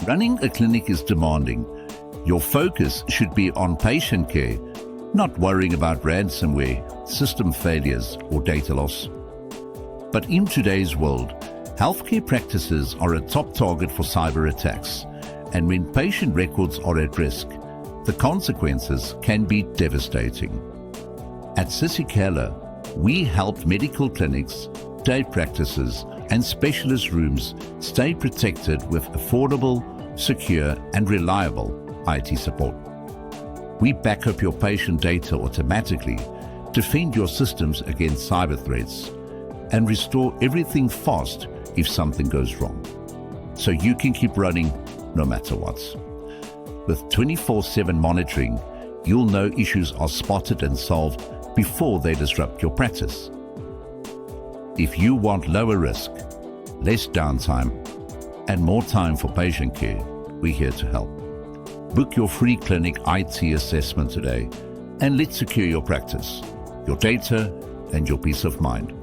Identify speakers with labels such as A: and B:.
A: Running a clinic is demanding. Your focus should be on patient care, not worrying about ransomware, system failures, or data loss. But in today's world, healthcare practices are a top target for cyber attacks, and when patient records are at risk, the consequences can be devastating. At Sisicala, we help medical clinics, day practices, and specialist rooms stay protected with affordable, secure, and reliable IT support. We back up your patient data automatically, defend your systems against cyber threats, and restore everything fast if something goes wrong, so you can keep running no matter what. With 24/7 monitoring, you'll know issues are spotted and solved before they disrupt your practice. If you want lower risk, less downtime, and more time for patient care, we're here to help. Book your free clinic IT assessment today and let's secure your practice, your data, and your peace of mind.